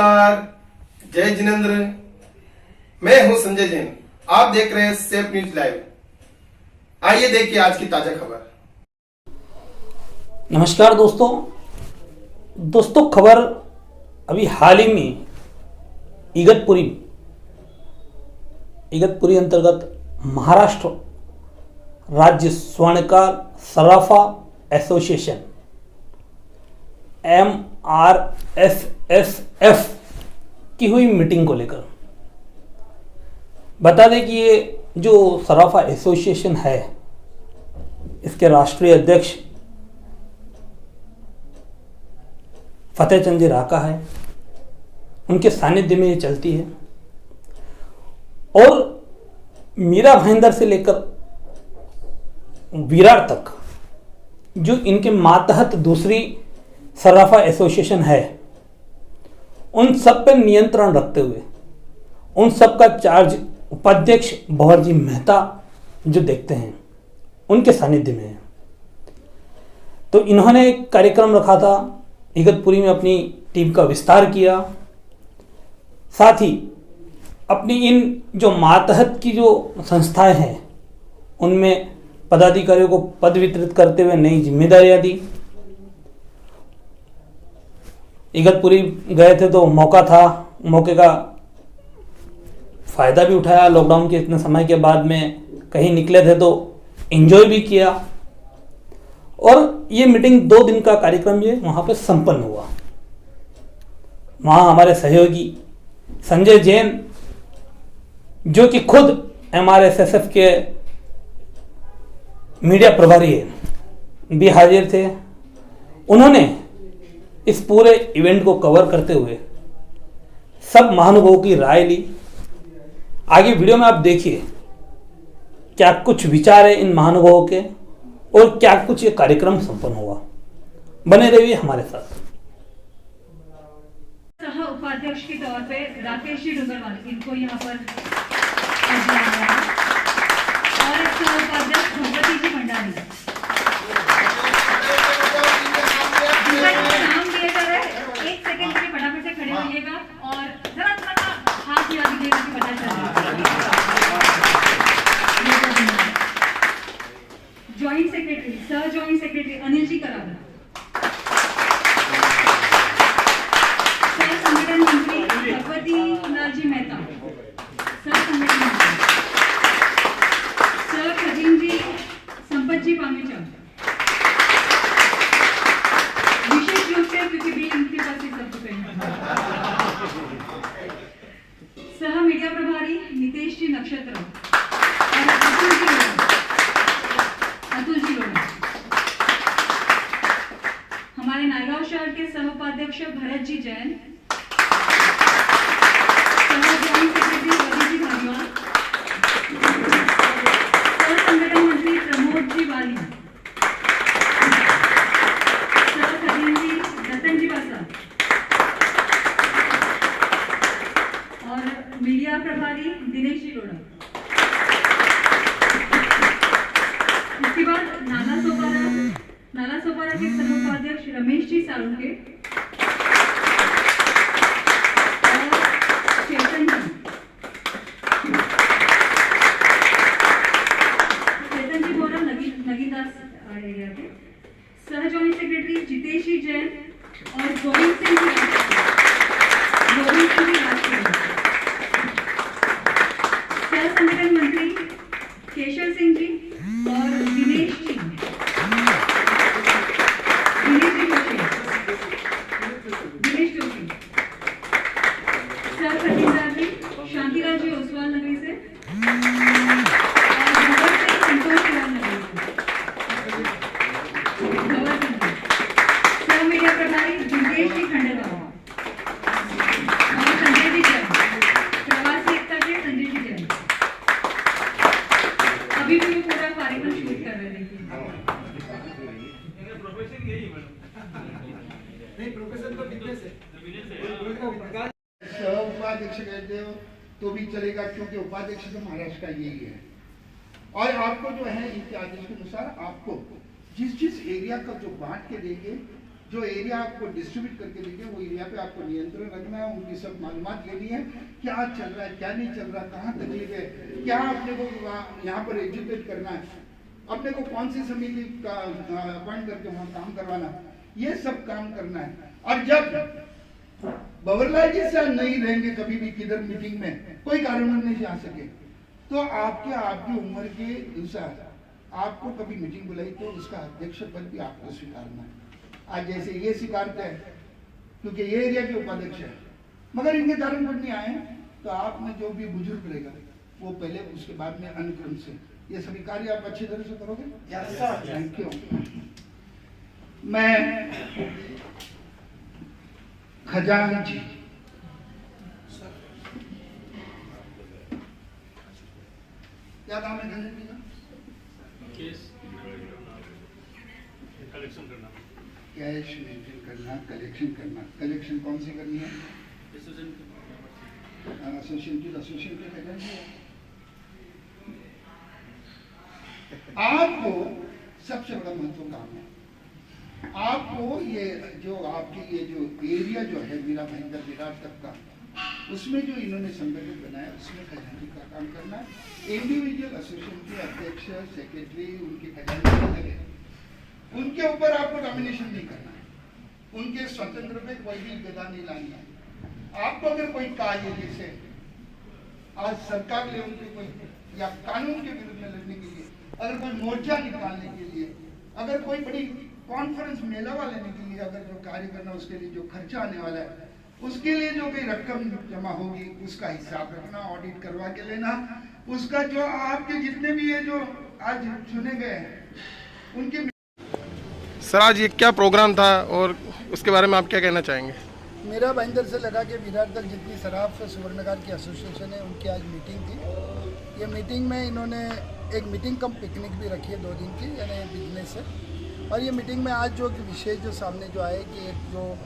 नमस्कार, जय जिनेंद्र। मैं हूं संजय जैन। आप देख रहे हैं सेफ न्यूज लाइव। आइए देखिए आज की ताजा खबर। नमस्कार दोस्तों, खबर अभी हाल ही में इगतपुरी अंतर्गत महाराष्ट्र राज्य स्वर्णकार सराफा एसोसिएशन MRSSF की हुई मीटिंग को लेकर बता दें कि ये जो सराफा एसोसिएशन है, इसके राष्ट्रीय अध्यक्ष फतेह चंद जी राका है, उनके सानिध्य में ये चलती है। और मीरा भाईंदर से लेकर विरार तक जो इनके मातहत दूसरी सराफा एसोसिएशन है, उन सब पर नियंत्रण रखते हुए उन सब का चार्ज उपाध्यक्ष भंवरजी मेहता जो देखते हैं, उनके सानिध्य में है। तो इन्होंने एक कार्यक्रम रखा था, इगतपुरी में अपनी टीम का विस्तार किया, साथ ही अपनी इन जो मातहत की जो संस्थाएं हैं उनमें पदाधिकारियों को पद वितरित करते हुए नई जिम्मेदारियां दी। इगतपुरी गए थे तो मौके का फायदा भी उठाया। लॉकडाउन के इतने समय के बाद में कहीं निकले थे तो एंजॉय भी किया। और ये मीटिंग 2 दिन का कार्यक्रम ये वहां पे संपन्न हुआ। वहां हमारे सहयोगी संजय जैन, जो कि खुद MRSSF के मीडिया प्रभारी है, भी हाजिर थे। उन्होंने इस पूरे इवेंट को कवर करते हुए सब महानुभावों की राय ली। आगे वीडियो में आप देखिए क्या कुछ विचार है इन महानुभावों के और क्या कुछ ये कार्यक्रम संपन्न हुआ। बने रहिए हमारे साथ। सह उपाध्यक्ष के तौर पे राकेश जी डुगरवाल, इनको यहाँ पर और एक सह उपाध्यक्ष भगवती जी भंडारी, नाम दिए जा रहे हैं। 1 सेकंड के लिए फटाफट से खड़े होइएगा और जरा हाथ हिला दीजिएगा कि पता चले। ज्वाइंट सेक्रेटरी, सह ज्वाइंट सेक्रेटरी अनिल जी करावला, सह संगठन मंत्री भगवती लाल जी मेहता, सह संगठन मंत्री, सह खजीन जी संपत जी पामेचा, विशेष रूप से क्योंकि भी इनके पास ही सब कुछ है, सह मीडिया प्रभारी नितेश जी नक्षत्र और अतुल जी लोढ़ा, हमारे नायगांव शहर के सह उपाध्यक्ष भरत जी जैन, सह ज्वाइंट सेक्रेटरी रवि जी धारीवाल, सह संगठन मंत्री प्रमोद जी वाली, सह खजीन जी रतन जी वासा और मीडिया प्रभारी दिनेश जी लोढ़ा। इसके बाद नाला सोपारा के सह उपाध्यक्ष रमेश जी सालुके और चेतन जी बोरा नगीदास एरिया के, सह ज्वाइंट सेक्रेटरी जितेश जी जैन और गोविंद सिंह जी राजपूत, सह संगठन मंत्री केशव सिंह जी और दिनेश जी जोशी, सह खजीनदार जी शांतिलाल जी ओसवाल नगरी से और भगत सिंह संतोष लाल नगरी से, सह मीडिया प्रभारी दुर्गेश जी खंडेलवाल और संजय जी जैन, प्रवासी एकता के संजय जी जैन। अभी भी वो पूरा कार्यक्रम शूट कर रहे थे। प्रोफेसर तो बिजनेस है। उपाध्यक्ष कहते हो तो भी चलेगा, क्योंकि उपाध्यक्ष तो महाराष्ट्र का यही है। और आपको जो है इनके आदेश के अनुसार आपको जिस एरिया का जो बांट के देंगे जो एरिया आपको डिस्ट्रीब्यूट करके देंगे वो एरिया पे आपको नियंत्रण रखना है, उनकी सब मालूमात लेनी है, क्या चल रहा है क्या नहीं चल रहा, कहाँ तकलीफ है, क्या अपने को यहाँ पर एजुकेट करना है, अपने को कौन सी समिति का अपॉइंट करके वहाँ काम करवाना, ये सब काम करना है। और जब भंवरलाल जी से नहीं रहेंगे कभी भी किधर मीटिंग में, कोई कारणवश नहीं जा सके, तो आपकी उम्र के अनुसार आपको कभी मीटिंग बुलाई तो उसका अध्यक्ष पद भी आपको स्वीकारना है। आज जैसे ये स्वीकारते हैं क्योंकि ये एरिया के उपाध्यक्ष है, मगर इनके कारण पर नहीं आए तो आप में जो भी बुजुर्ग रहेगा वो पहले, उसके बाद में अनुक्रम से ये सभी कार्य आप अच्छी तरह से करोगे। Yes sir, thank you. मैं खजांची क्या काम है खजांची का? कैश मेंटेन करना, कलेक्शन करना। कलेक्शन कौन सी करनी है? एसोसिएशन के खजांची है। आपको सबसे बड़ा महत्व काम है, आपको ये जो आपकी ये जो एरिया जो है मीरा भाईंदर विराट तक का, उसमें जो इन्होंने संगठन बनाया उसमें खजांची का काम करना है। इंडिविजुअल एसोसिएशन के अध्यक्ष, सेक्रेटरी, उनके खजांची अलग है, उनके ऊपर आपको डोमिनेशन नहीं करना है, उनके स्वतंत्र पे कोई भी गदा नहीं लानी है। आपको अगर कोई कार्य जैसे आज सरकार लेवल पे कोई या कानून के विरुद्ध में लड़ने के लिए, अगर कोई मोर्चा निकालने के लिए, अगर कोई बड़ी कॉन्फ्रेंस मेलावा लेने के लिए अगर जो कार्य करना, उसके लिए जो खर्चा आने वाला है, उसके लिए जो भी रकम जमा होगी उसका हिसाब रखना, ऑडिट करवा के लेना, उसका जो आपके जितने भी ये जो आज चुने गए हैं उनके। सर आज ये क्या प्रोग्राम था और उसके बारे में आप क्या कहना चाहेंगे? मेरा भाईंदर से लगा के विराट तक जितनी शराब सुवर्णकार की एसोसिएशन है उनकी आज मीटिंग थी। ये मीटिंग में इन्होंने एक मीटिंग कम पिकनिक भी रखी है 2 दिन की, यानी बिजनेस से। और ये मीटिंग में आज जो विषय जो सामने जो आए कि एक जो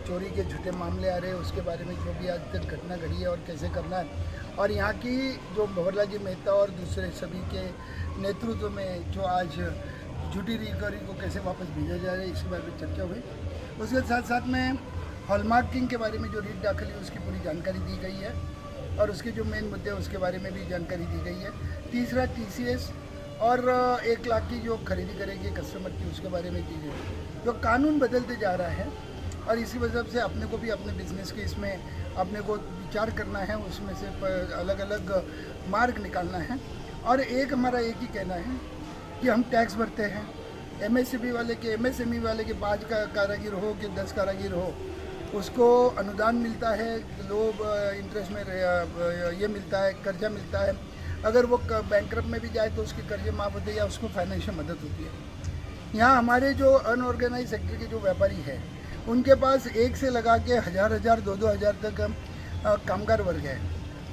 चोरी के झूठे मामले आ रहे हैं उसके बारे में जो भी आज तक घटना घटी है और कैसे करना है, और यहाँ की जो भंवरलाल जी मेहता और दूसरे सभी के नेतृत्व में जो आज झूठी रिकवरी को कैसे वापस भेजा जा रहा है इसके बारे में चर्चा हुई। उसके साथ साथ में हॉलमार्किंग के बारे में जो रीट दाखिल है उसकी पूरी जानकारी दी गई है और उसके जो मेन मुद्दे हैं उसके बारे में भी जानकारी दी गई है। तीसरा TCS और 1 लाख की जो खरीदी करेगी कस्टमर की उसके बारे में दी गई। जो कानून बदलते जा रहा है और इसी वजह से अपने को भी अपने बिजनेस के इसमें अपने को विचार करना है, उसमें से अलग अलग मार्ग निकालना है। और एक हमारा एक ही कहना है कि हम टैक्स भरते हैं, MSME वाले के 5 का कारागिर हो कि 10 कारागिर हो उसको अनुदान मिलता है, लो इंटरेस्ट में ये मिलता है, कर्जा मिलता है। अगर वो बैंकरप्ट में भी जाए तो उसके कर्जे माफ़ होते हैं या उसको फाइनेंशियल मदद होती है। यहाँ हमारे जो अनऑर्गेनाइज सेक्टर के जो व्यापारी हैं उनके पास 1 से लगा के 1000, 2,000 तक कामगार वर्ग है,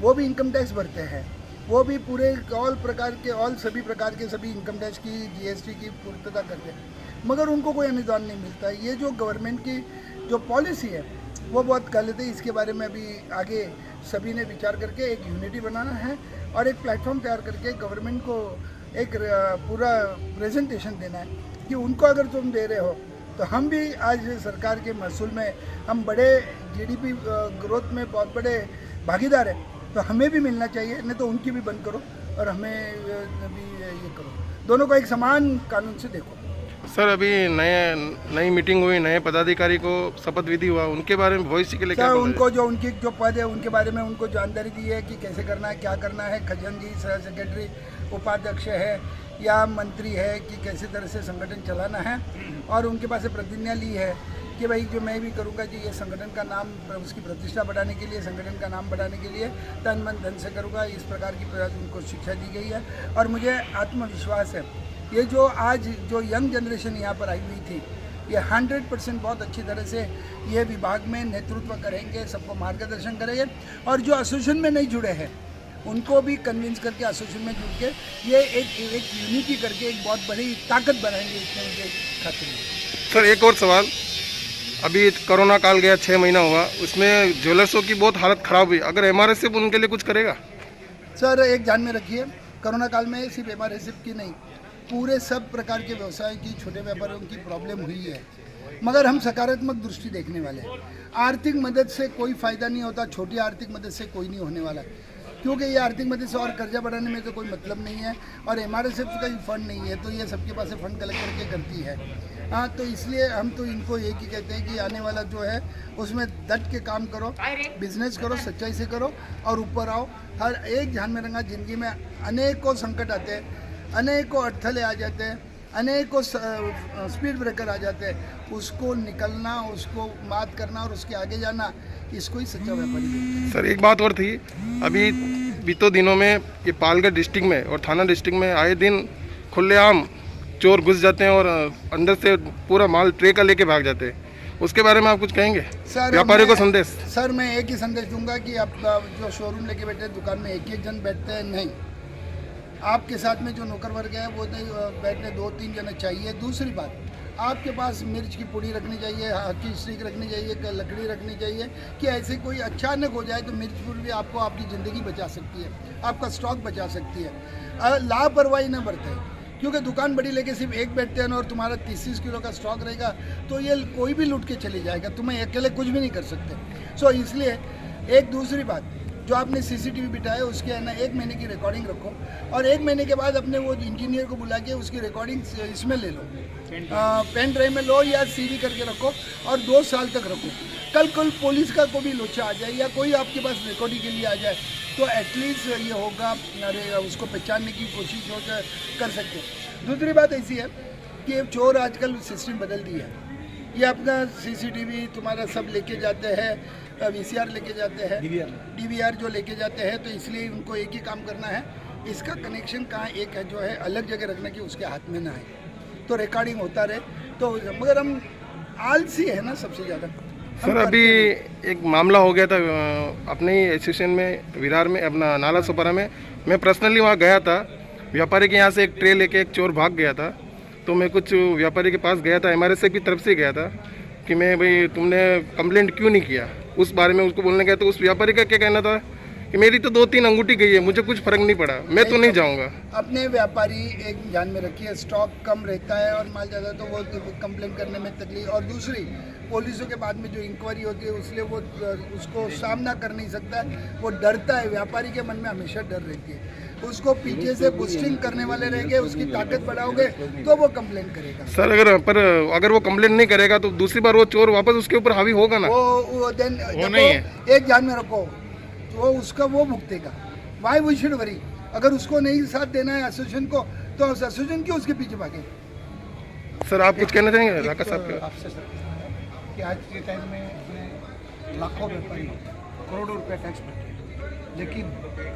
वो भी इनकम टैक्स भरते हैं, वो भी पूरे सभी प्रकार के सभी इनकम टैक्स की GST की पूर्तता करते हैं, मगर उनको कोई अनुदान नहीं मिलता। ये जो गवर्नमेंट की जो पॉलिसी है वो बहुत गलत है। इसके बारे में अभी आगे सभी ने विचार करके एक यूनिटी बनाना है और एक प्लेटफॉर्म तैयार करके गवर्नमेंट को एक पूरा प्रेजेंटेशन देना है कि उनको अगर तुम दे रहे हो तो हम भी आज सरकार के महसूल में हम बड़े GDP ग्रोथ में बहुत बड़े भागीदार हैं, तो हमें भी मिलना चाहिए, नहीं तो उनकी भी बंद करो और हमें भी ये करो, दोनों को एक समान कानून से देखो। सर अभी नई मीटिंग हुई, नए पदाधिकारी को शपथ विधि हुआ, उनके बारे में भविष्य के लिए क्या? उनको जो उनकी जो पद है उनके बारे में उनको जानकारी दी है कि कैसे करना है, क्या करना है। खजांची सेक्रेटरी उपाध्यक्ष है या मंत्री है कि कैसे तरह से संगठन चलाना है, और उनके पास से प्रतिज्ञा ली है कि भाई जो मैं भी करूँगा जी ये संगठन का नाम, उसकी प्रतिष्ठा बढ़ाने के लिए, संगठन का नाम बढ़ाने के लिए तन मन धन से करूँगा। इस प्रकार की उनको शिक्षा दी गई है और मुझे आत्मविश्वास है ये जो आज जो यंग जनरेशन यहाँ पर आई हुई थी ये 100% बहुत अच्छी तरह से ये विभाग में नेतृत्व करेंगे, सबको मार्गदर्शन करेंगे, और जो एसोसिएशन में नहीं जुड़े हैं उनको भी कन्विंस करके एसोसिएशन में जुड़ के ये एक यूनिटी करके एक बहुत बड़ी ताकत बनाएंगे इसमें उनके खातिर। सर एक और सवाल, अभी कोरोना काल गया, 6 महीना हुआ, उसमें ज्वेलर्सों की बहुत हालत ख़राब हुई, अगर MRSF उनके लिए कुछ करेगा? सर एक ध्यान में रखिए, कोरोना काल में सिर्फ MRSF की नहीं, पूरे सब प्रकार के व्यवसाय की, छोटे व्यापारियों की प्रॉब्लम हुई है। मगर हम सकारात्मक दृष्टि देखने वाले हैं। आर्थिक मदद से कोई फ़ायदा नहीं होता, छोटी आर्थिक मदद से कोई नहीं होने वाला, क्योंकि ये आर्थिक मदद से और कर्जा बढ़ाने में तो कोई मतलब नहीं है, और MRSF का ही फंड नहीं है, तो ये सबके पास से फंड कलेक्ट करके करती है। हाँ, तो इसलिए हम तो इनको एक ही कहते हैं कि आने वाला जो है उसमें डट के काम करो, बिजनेस करो, सच्चाई से करो और ऊपर आओ। हर एक ध्यान में रखना, ज़िंदगी में अनेकों संकट आते हैं, अनेकों अड़थले आ जाते हैं, अनेकों स्पीड ब्रेकर आ जाते हैं, उसको निकलना, उसको मात करना और उसके आगे जाना, इसको ही सच्चा व्यापारी बोलते हैं। सर एक बात और थी, अभी बीतों दिनों में ये पालगढ़ डिस्ट्रिक्ट में और थाना डिस्ट्रिक्ट में आए दिन खुलेआम चोर घुस जाते हैं और अंदर से पूरा माल ट्रे का लेके भाग जाते हैं, उसके बारे में आप कुछ कहेंगे? सर व्यापारियों को संदेश? सर मैं एक ही संदेश दूंगा कि आप जो शोरूम लेके बैठे हैं, दुकान में एक जन बैठते हैं नहीं, आपके साथ में जो नौकर वर्ग है वो बैठने 2-3 जने चाहिए। दूसरी बात, आपके पास मिर्च की पुड़ी रखनी चाहिए, हकी स्टिक रखनी चाहिए, लकड़ी रखनी चाहिए कि ऐसे कोई अचानक हो जाए तो मिर्च पुड़ी भी आपको आपकी ज़िंदगी बचा सकती है, आपका स्टॉक बचा सकती है। लापरवाही न बरतें, क्योंकि दुकान बड़ी लेके सिर्फ एक बैठते हैं और तुम्हारा 30-30 किलो का स्टॉक रहेगा तो ये कोई भी लूट के चले जाएगा, तुम्हें अकेले कुछ भी नहीं कर सकते। सो इसलिए एक दूसरी बात, जो आपने CCTV बिठाया उसके है ना 1 महीने की रिकॉर्डिंग रखो, और 1 महीने के बाद अपने वो इंजीनियर को बुला के उसकी रिकॉर्डिंग इसमें ले लो, पेन ड्राइव में लो या CD करके रखो और 2 साल तक रखो। कल पुलिस का कोई भी लोचा आ जाए या कोई आपके पास रिकॉर्डिंग के लिए आ जाए तो एटलीस्ट ये होगा, अरे उसको पहचानने की कोशिश हो कर सकते हैं। दूसरी बात ऐसी है कि चोर आजकल सिस्टम बदल दी है, ये अपना CCTV तुम्हारा सब लेके जाते हैं, VCR लेके जाते हैं, DVR जो लेके जाते हैं, तो इसलिए उनको एक ही काम करना है, इसका कनेक्शन कहाँ एक है जो है अलग जगह रखना कि उसके हाथ में ना आए, तो रिकॉर्डिंग होता रहे। तो मगर हम आलसी है ना सबसे ज़्यादा। सर अभी एक मामला हो गया था अपने ही एसोसिएशन में, विरार में, अपना नाला सोपारा में। मैं पर्सनली वहाँ गया था, व्यापारी के यहाँ से एक ट्रे लेके एक चोर भाग गया था, तो मैं कुछ व्यापारी के पास गया था, MRSF की तरफ से गया था कि मैं भाई तुमने कंप्लेंट क्यों नहीं किया, उस बारे में उसको बोलने गया। तो उस व्यापारी का क्या कहना था कि मेरी तो 2-3 अंगूठी गई है, मुझे कुछ फर्क नहीं पड़ा, मैं तो नहीं जाऊँगा। अपने व्यापारी एक ध्यान में रखिए, स्टॉक कम रहता है और माल ज़्यादा तो वो कंप्लेन करने में तकलीफ, और दूसरी पुलिसों के बाद में जो इंक्वायरी होती है उसलिए वो उसको सामना कर नहीं सकता है, वो डरता है। व्यापारी के मन में हमेशा डर रहती है, उसको पीछे से बूस्टिंग करने वाले रहेंगे, उसकी ताकत बढ़ाओगे तो वो कंप्लेन करेगा। सर अगर वो कंप्लेन नहीं करेगा तो दूसरी बार वो चोर वापस उसके ऊपर हावी होगा ना, वो देन नहीं है। एक ध्यान में रखो, वो उसका वो भुगतेगा। वाई वी शुड वरी, अगर उसको नहीं साथ देना है एसोसिएशन को तो एसोसिएशन क्यों उसके पीछे भागे। सर आप कुछ कहना चाहेंगे राकेश साहब? आपसे सर कि आज के टाइम में लाखों व्यापारी करोड़ों रुपए टैक्स भरते हैं, लेकिन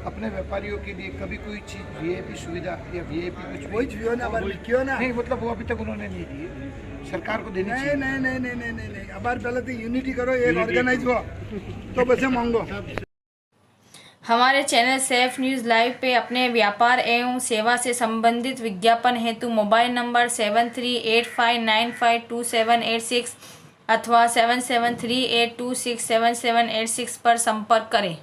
अपने व्यापारियों के लिए कभी कोई चीज़ VIP सुविधा या VIP कुछ वही क्यों ना क्यों ना नहीं, मतलब वो अभी तक उन्होंने नहीं दी, सरकार को देनी चाहिए। नहीं, अब पहले तो यूनिटी करो, एक ऑर्गेनाइज हो तो बसे मांगो। हमारे चैनल सेफ न्यूज़ लाइव पे अपने व्यापार एवं सेवा से संबंधित विज्ञापन हेतु मोबाइल नंबर 7385952786 अथवा 7738267786 पर संपर्क करें।